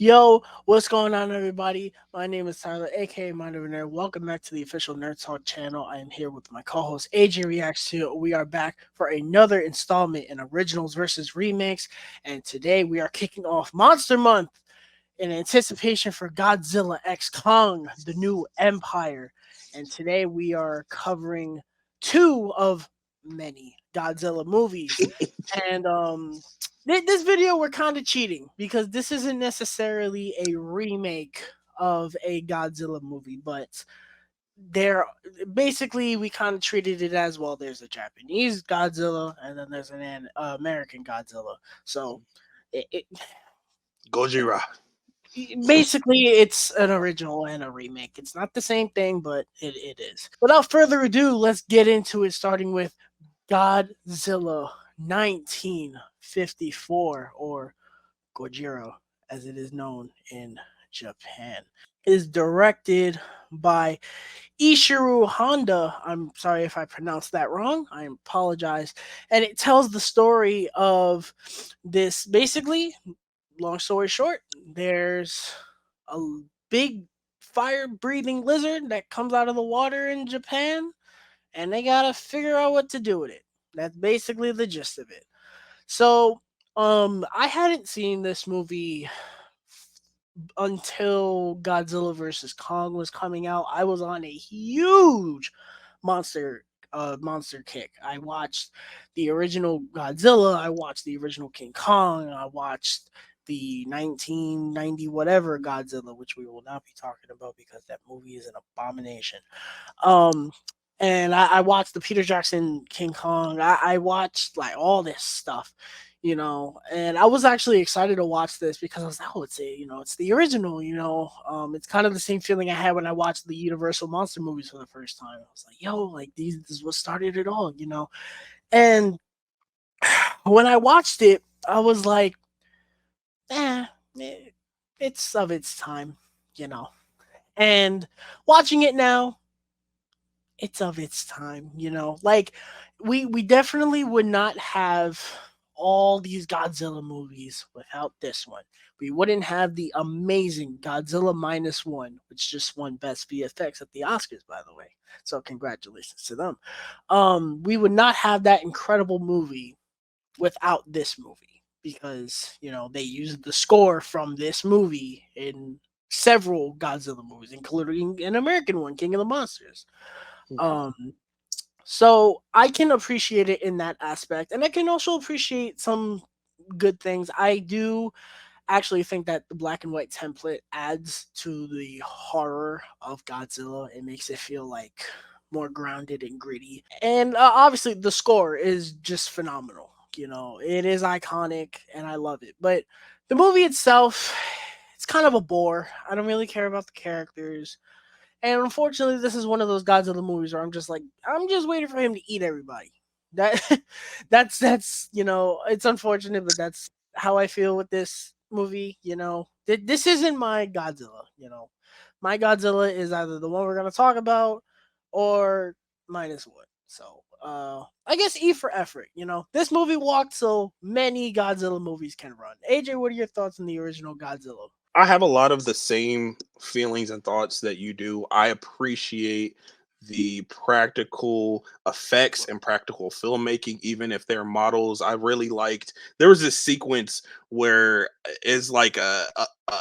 Yo, what's going on, everybody? My name is Tyler, aka Mind of a Nerd. Welcome back to the official Nerd Talk channel. I am here with my co-host AJ Reacts to. We are back for another installment in Originals versus Remakes, and today we are kicking off Monster Month in anticipation for Godzilla X Kong, the New Empire. And today we are covering two of many Godzilla movies. And this video we're kind of cheating because this isn't necessarily a remake of a Godzilla movie, but there basically we kind of treated it as well. There's a Japanese Godzilla and then there's an American Godzilla. So it Gojira. basically it's an original and a remake. It's not the same thing, but it is. Without further ado, let's get into it, starting with Godzilla 1954, or Gojira as it is known in Japan. It is directed by Ishiru Honda. I'm sorry if I pronounced that wrong. I apologize. And it tells the story of this, basically, long story short, there's a big fire breathing lizard that comes out of the water in Japan, and they gotta figure out what to do with it. That's basically the gist of it. So, I hadn't seen this movie until Godzilla versus Kong was coming out. I was on a huge monster kick. I watched the original Godzilla, I watched the original King Kong, I watched the 1990 whatever Godzilla, which we will not be talking about because that movie is an abomination. Um, and I watched the Peter Jackson King Kong. I watched like all this stuff, and I was actually excited to watch this because I was like, oh, it's the original. It's kind of the same feeling I had when I watched the Universal monster movies for the first time. I was like, yo, like this is what started it all. And when I watched it, I was like, eh, eh, it's of its time. And watching it now, it's of its time. Like we definitely would not have all these Godzilla movies without this one. We wouldn't have the amazing Godzilla minus one, which just won best VFX at the Oscars, by the way. So congratulations to them. We would not have that incredible movie without this movie because they used the score from this movie in several Godzilla movies, including an American one, King of the Monsters. um so I can appreciate it in that aspect, and I can also appreciate some good things. I do actually think that the black and white template adds to the horror of Godzilla. It makes it feel like more grounded and gritty. And obviously, the score is just phenomenal. It is iconic, and I love it. But the movie itself, it's kind of a bore. I don't really care about the characters. And unfortunately, this is one of those Godzilla movies where I'm just waiting for him to eat everybody. That that's it's unfortunate, but that's how I feel with this movie. This isn't my Godzilla. My Godzilla is either the one we're gonna talk about or minus one. So I guess E for effort. This movie walked so many Godzilla movies can run. AJ, what are your thoughts on the original Godzilla? I have a lot of the same feelings and thoughts that you do. I appreciate the practical effects and practical filmmaking, even if they're models. I really liked there was this sequence where is like a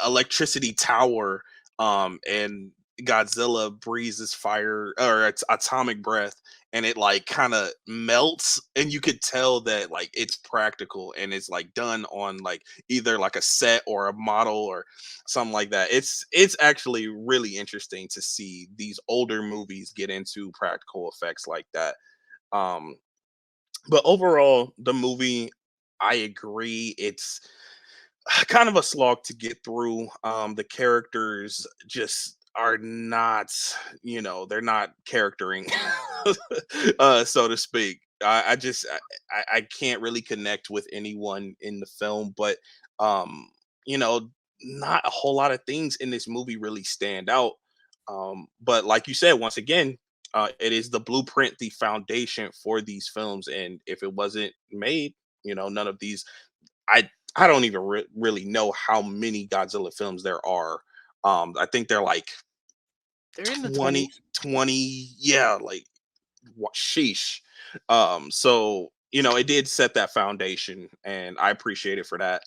electricity tower, and Godzilla breathes his fire or its atomic breath, and it like kind of melts, and you could tell that like it's practical and it's like done on like either like a set or a model or something like that. It's actually really interesting to see these older movies get into practical effects like that. Um, but overall, the movie, I agree, it's kind of a slog to get through. The characters just are not, they're not charactering, so to speak. I can't really connect with anyone in the film, but um, you know, not a whole lot of things in this movie really stand out. But like you said, once again, it is the blueprint, the foundation for these films, and if it wasn't made, none of these. I don't even really know how many Godzilla films there are. I think they're like They're in the 20, 20s. 20. Yeah, like what, sheesh. So it did set that foundation, and I appreciate it for that.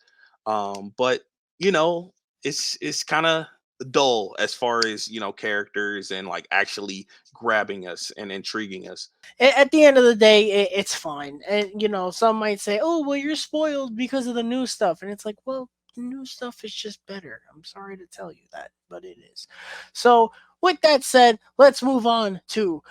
But you know, it's kind of dull as far as characters and like actually grabbing us and intriguing us. At the end of the day, it's fine. And some might say, "Oh, well, you're spoiled because of the new stuff," and it's like, well, the new stuff is just better. I'm sorry to tell you that, but it is. So, with that said, let's move on to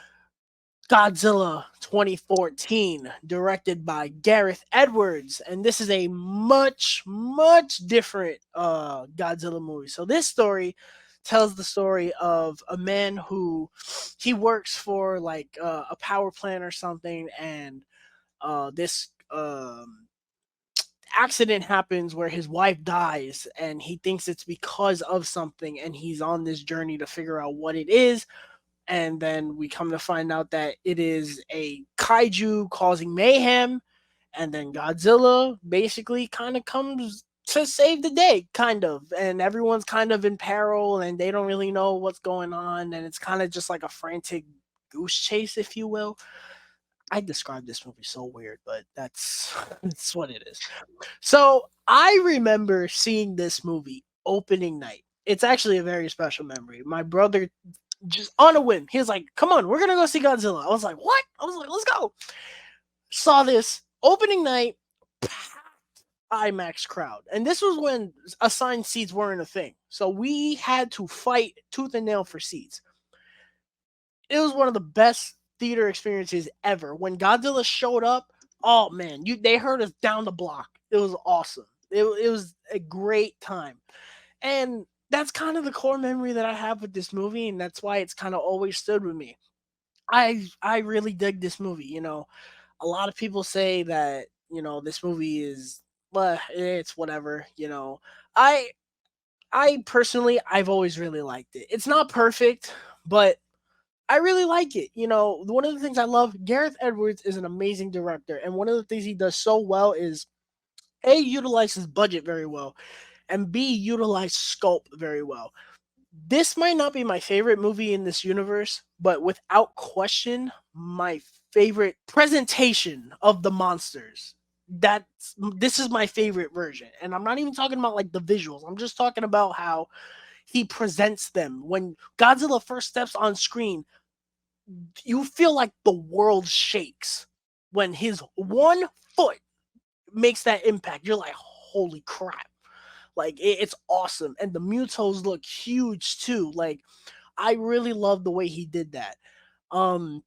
Godzilla 2014, directed by Gareth Edwards, and this is a much, much different Godzilla movie. So this story tells the story of a man who he works for like a power plant or something, and this accident happens where his wife dies, and he thinks it's because of something, and he's on this journey to figure out what it is, and then we come to find out that it is a kaiju causing mayhem, and then Godzilla basically kind of comes to save the day, kind of, and everyone's kind of in peril, and they don't really know what's going on, and it's kind of just like a frantic goose chase, if you will. I described this movie so weird, but that's that's what it is. So I remember seeing this movie opening night. It's actually a very special memory. My brother, just on a whim, he was like, "Come on, we're gonna go see Godzilla." I was like, "What?" I was like, "Let's go." Saw this opening night, IMAX crowd, and this was when assigned seats weren't a thing. So we had to fight tooth and nail for seats. It was one of the best theater experiences ever. When Godzilla showed up, oh man, they heard us down the block. It was awesome. It was a great time. And that's kind of the core memory that I have with this movie, and that's why it's kind of always stood with me. I really dig this movie. A lot of people say that this movie is, well, it's whatever. I I personally, I've always really liked it. It's not perfect, but I really like it. One of the things I love, Gareth Edwards is an amazing director, and one of the things he does so well is A, utilize his budget very well, and B, utilize sculpt very well. This might not be my favorite movie in this universe, but without question, my favorite presentation of the monsters. This is my favorite version. And I'm not even talking about like the visuals. I'm just talking about how he presents them. When Godzilla first steps on screen, you feel like the world shakes when his one foot makes that impact. You're like, holy crap. Like it's awesome. And the Mutos look huge too. Like I really love the way he did that. Um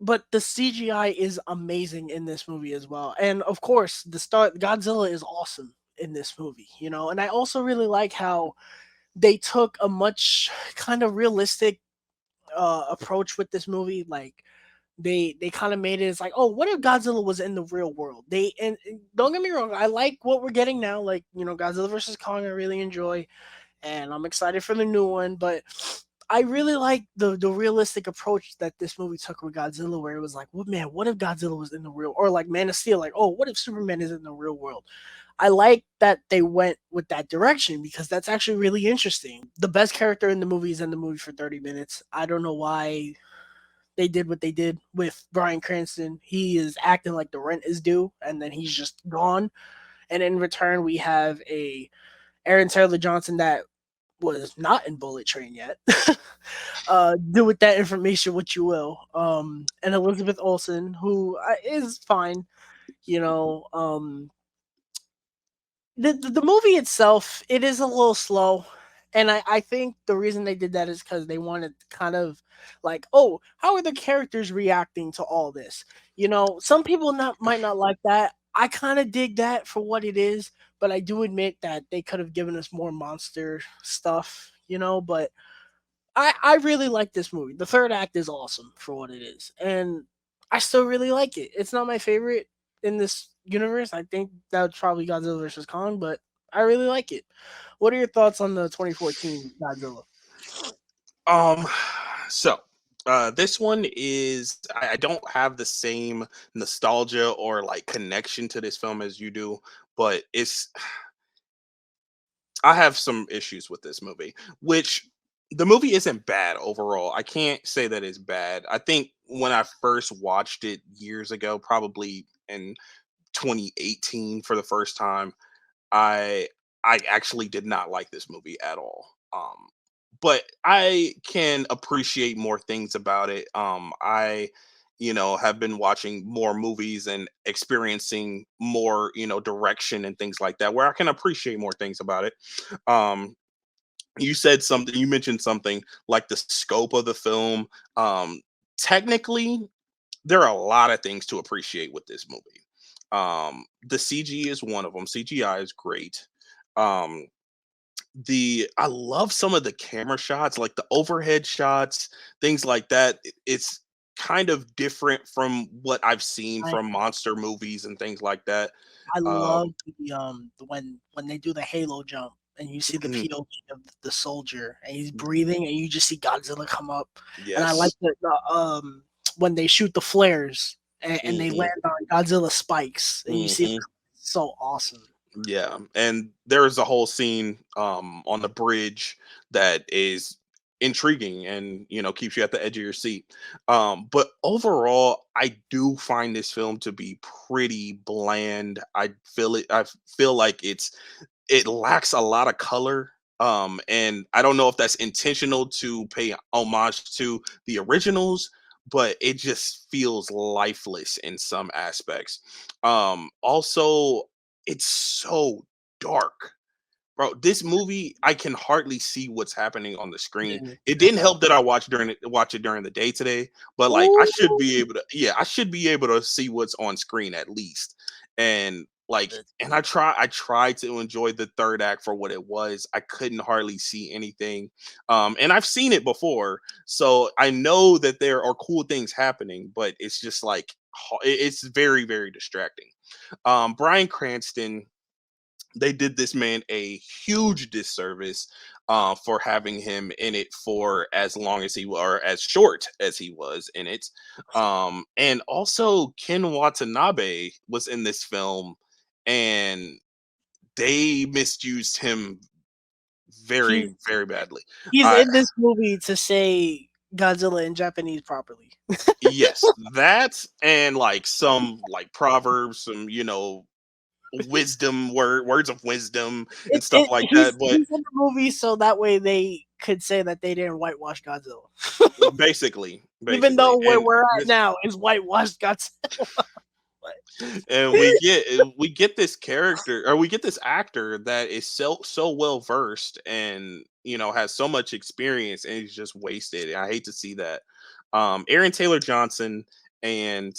but the CGI is amazing in this movie as well. And of course, the start Godzilla is awesome in this movie. And I also really like how they took a much kind of realistic approach with this movie. Like they kind of made it as like, oh, what if Godzilla was in the real world? And don't get me wrong, I like what we're getting now. Like Godzilla versus Kong, I really enjoy, and I'm excited for the new one. But I really like the realistic approach that this movie took with Godzilla, where it was like, well, man, what if Godzilla was in the real, or like Man of Steel, like, oh, what if Superman is in the real world? I like that they went with that direction because that's actually really interesting. The best character in the movie is in the movie for 30 minutes. I don't know why they did what they did with Bryan Cranston. He is acting like the rent is due, and then he's just gone. And in return, we have a Aaron Taylor Johnson that was not in Bullet Train yet. Do with that information what you will. And Elizabeth Olsen, who is fine. You know, um, the movie itself, it is a little slow, and I think the reason they did that is because they wanted to kind of like, oh, how are the characters reacting to all this? Some people not might not like that. I kind of dig that for what it is, but I do admit that they could have given us more monster stuff. But I really like this movie. The third act is awesome for what it is, and I still really like it. It's not my favorite in this universe. I think that's probably Godzilla versus Kong, but I really like it. What are your thoughts on the 2014 Godzilla? Um, so this one is I don't have the same nostalgia or like connection to this film as you do, but it's I have some issues with this movie, which the movie isn't bad overall. I can't say that it's bad. I think when I first watched it years ago, probably in 2018 for the first time, I I actually did not like this movie at all. But I can appreciate more things about it. I have been watching more movies and experiencing more direction and things like that where I can appreciate more things about it. Um you mentioned something like the scope of the film. Technically, there are a lot of things to appreciate with this movie. The CG is one of them. CGI is great. Um, the I love some of the camera shots, like the overhead shots, things like that. It's kind of different from what I've seen I from monster movies and things like that. I love Um, when they do the Halo jump and you see the mhm, POV of the soldier and he's breathing and you just see Godzilla come up. And I like yes. when they shoot the flares and they Hmm. land on Godzilla spikes and you see Hmm. so awesome. Yeah, and there's a whole scene on the bridge that is intriguing and keeps you at the edge of your seat. But overall, I do find this film to be pretty bland. I feel like it lacks a lot of color. And I don't know if that's intentional to pay homage to the originals, but it just feels lifeless in some aspects. Also, it's so dark. Bro, this movie, I can hardly see what's happening on the screen. It It's didn't dark. help that I watch it during the day today, but like I should Ooh, be able to, yeah, I should be able to see what's on screen at least. And like, it's and I tried to enjoy the third act for what it was. I couldn't hardly see anything. And I've seen it before, so I know that there are cool things happening, but it's just like it's very, very distracting. Brian Cranston, they did this man a huge disservice for having him in it for as long as or as short as he was in it. And also Ken Watanabe was in this film, and they misused him he's very, very badly. he's I in this movie to say Godzilla in Japanese properly. Yes, that and like some like proverbs, some words of wisdom and stuff like that. But He's in the movie so that way they could say that they didn't whitewash Godzilla. Even basically, though where and we're at this now is whitewashed Godzilla. and we get this character, or we get this actor that is so well versed and has so much experience, and he's just wasted. And I hate to see that. Aaron Taylor Johnson and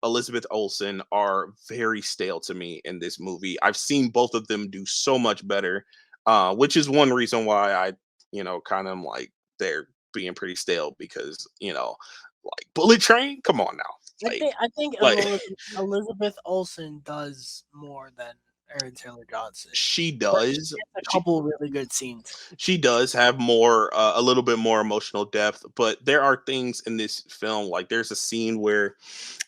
Elizabeth Olsen are very stale to me in this movie. I've seen both of them do so much better, which is one reason why I kind of like they're being pretty stale, because like Bullet Train, come on now, I think like Elizabeth Olsen does more than Aaron Taylor Johnson, she but she does. gets a She couple really good scenes. she does have more, a little bit more emotional depth, but there are things in this film, like there's a scene where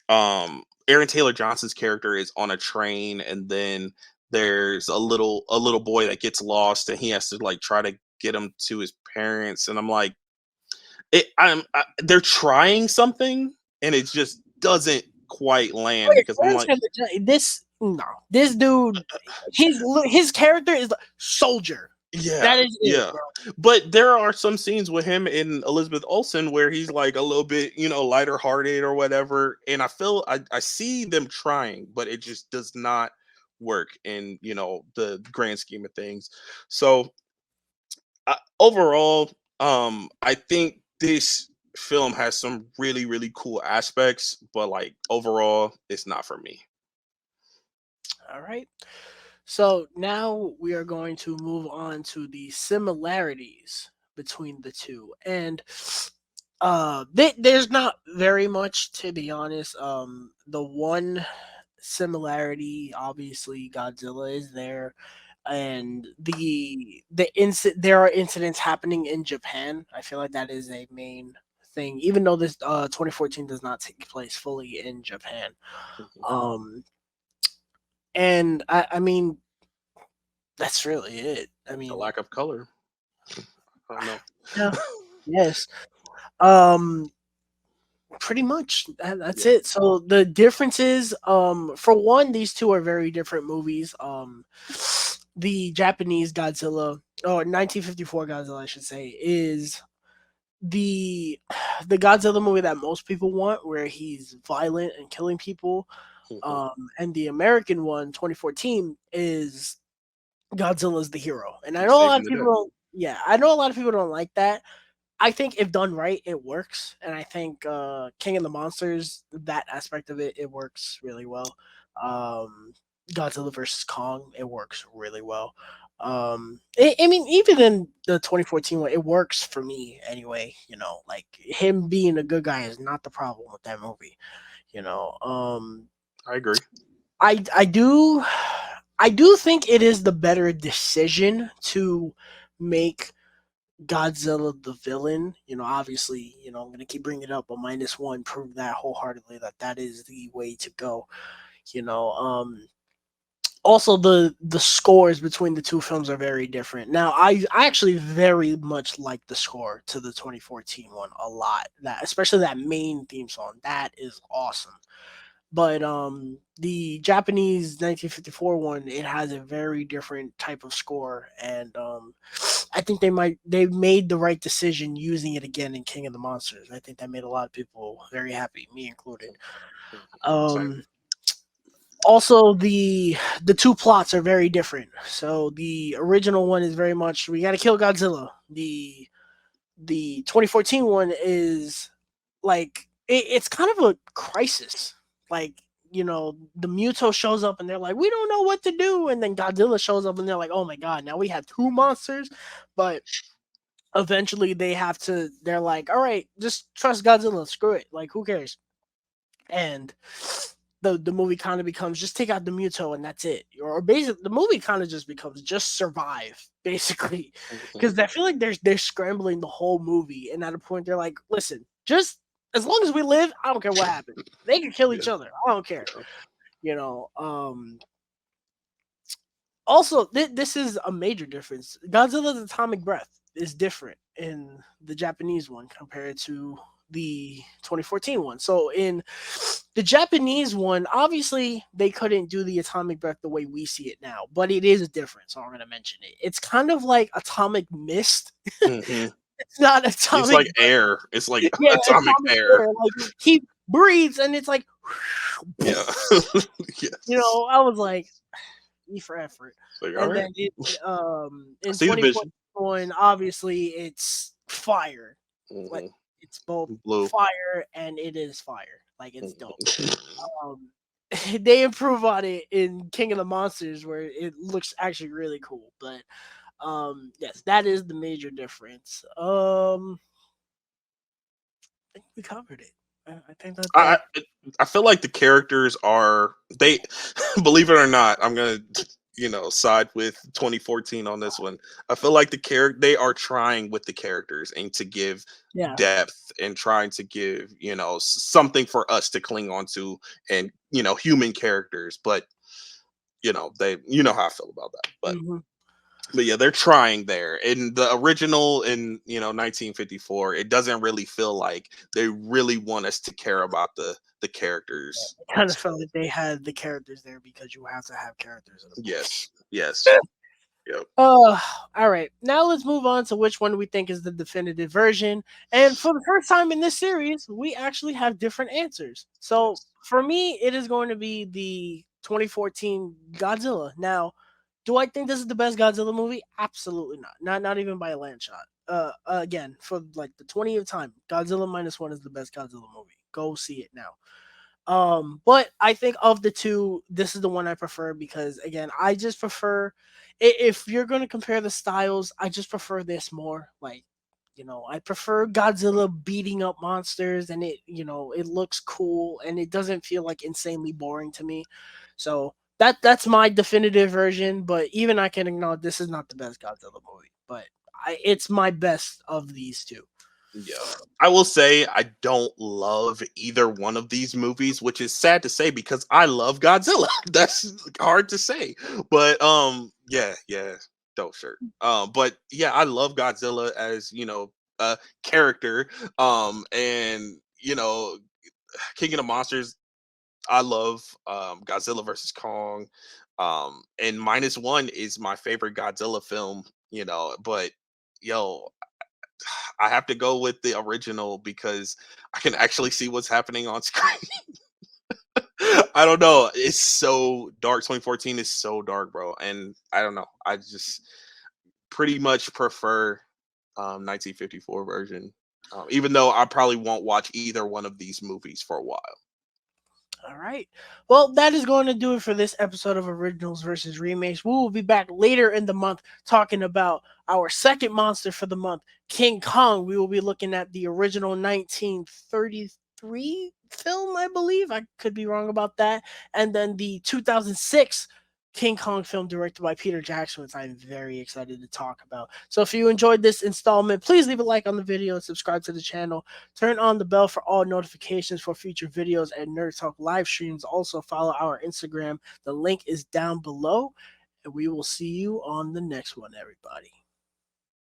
Aaron Taylor Johnson's character is on a train, and then there's a little boy that gets lost, and he has to like try to get him to his parents, and I'm like, they're trying something, and it just doesn't quite land, because I'm like, This no, this dude, his character is like, soldier. yeah, That is it, yeah. bro. But there are some scenes with him and Elizabeth Olsen where he's like a little bit, lighter hearted or whatever. And I see them trying, but it just does not work in, the grand scheme of things. So overall, I think this film has some really, really cool aspects, but like overall, it's not for me. All right. So now we are going to move on to the similarities between the two, and there's not very much, to be honest. The one similarity, obviously, Godzilla is there, and there are incidents happening in Japan. I feel like that is a main thing, even though this 2014 does not take place fully in Japan. Mhm. Um, And I mean, that's really it. I The mean, lack of color. I don't know. yeah, yes. Um, Pretty much that's Yeah. it. So the differences, for one, these two are very different movies. The Japanese Godzilla, or 1954 Godzilla, I should say, is the the Godzilla movie that most people want, where he's violent and killing people. Hmm. And the American one, 2014, is Godzilla's the hero. And I He's know a lot saving of the people day. don't. Yeah, I know a lot of people don't like that. I think if done right, it works, and I think King of the Monsters, that aspect of it, it works really well. Um, Godzilla versus Kong, it works really well. I mean, even in the 2014 one, it works for me anyway. You know, like him being a good guy is not the problem with that movie. You know, I agree. I do, I do think it is the better decision to make Godzilla the villain. You know, obviously, you know, I'm gonna keep bringing it up, but -1 proved that wholeheartedly that that is the way to go. You know, also the scores between the two films are very different. Now, I actually very much like the score to the 2014 one a lot. That especially that main theme song that is awesome. But the Japanese 1954 one, it has a very different type of score, and I think they made the right decision using it again in King of the Monsters. I think that made a lot of people very happy, me included. Same. Um, Also, the two plots are very different. So the original one is very much we got to kill Godzilla. The 2014 one is like it's kind of a crisis. Like, you know, the Muto shows up and they're like, we don't know what to do, and then Godzilla shows up and they're like, oh my god, now we have two monsters. But eventually they have to. They're like, all right, just trust Godzilla. Screw it. Like, who cares? And the movie kind of becomes just take out the Muto and that's it. Or basically, the movie kind of just becomes just survive, basically, Mhm. because I feel like they're scrambling the whole movie, and at a point they're like, listen, just as long as we live, I don't care what happens. They can kill Yeah. each other. I don't care. Yeah. You know. Also, this is a major difference. Godzilla's atomic breath is different in the Japanese one compared to the 2014 one. So in the Japanese one, obviously they couldn't do the atomic breath the way we see it now, but it is different. So I'm going to mention it. It's kind of like atomic mist. Hmm. It's not It's atomic like breath. air. It's like Yeah, atomic atomic air. air. Like he breathes and it's like, Yeah. you Yes. know, I was like, E for effort. It's like, all And right. then I in see the vision. 2021, obviously it's fire. Like Hmm. it's both Blue. fire and it is fire. Like it's dope. Mhm. Um they improve on it in King of the Monsters where it looks actually really cool. But yes, that is the major difference. I think we covered it. I think that I I feel like the characters are they believe it or not, I'm gonna side with 2014 on this one. I feel like the character they are trying with the characters and to give yeah. depth and trying to give something for us to cling on to and human characters, but they how I feel about that. Hmm. But yeah, they're trying there. In the original in 1954, it doesn't really feel like they really want us to care about the characters I kind of felt story. like they had the characters there because you have to have characters in a movie. Yes, yes, yep, Uh, all right. Now let's move on to which one we think is the definitive version. And for the first time in this series, we actually have different answers. So yes, for me, it is going to be the 2014 Godzilla. Now, do I think this is the best Godzilla movie? Absolutely not. Not even by a land shot. Again, for like the 20th time, Godzilla -1 is the best Godzilla movie. Go see it now. But I think of the two, this is the one I prefer because again, I just prefer if you're gonna compare the styles, I just prefer this more. Like, you know, I prefer Godzilla beating up monsters and it, you know, it looks cool and it doesn't feel like insanely boring to me. So that's my definitive version, but even I can acknowledge this is not the best Godzilla movie, but it's my best of these two. Yeah. I will say I don't love either one of these movies, which is sad to say because I love Godzilla. That's hard to say. But yeah, yeah, dope shirt. But yeah, I love Godzilla as, a character. And King of the Monsters, I love Godzilla versus Kong. And Minus One is my favorite Godzilla film, but yo, I have to go with the original because I can actually see what's happening on screen. I don't know. It's so dark. 2014 is so dark, bro. And I don't know. I just pretty much prefer 1954 version. Even though I probably won't watch either one of these movies for a while. All right. Well, that is going to do it for this episode of Originals versus Remakes. We will be back later in the month talking about our second monster for the month, King Kong. We will be looking at the original 1933 film, I believe. I could be wrong about that. And then the 2006 King Kong film directed by Peter Jackson, which I'm very excited to talk about. So if you enjoyed this installment, please leave a like on the video and subscribe to the channel. Turn on the bell for all notifications for future videos and Nerd Talk live streams. Also, follow our Instagram. The link is down below. And we will see you on the next one, everybody.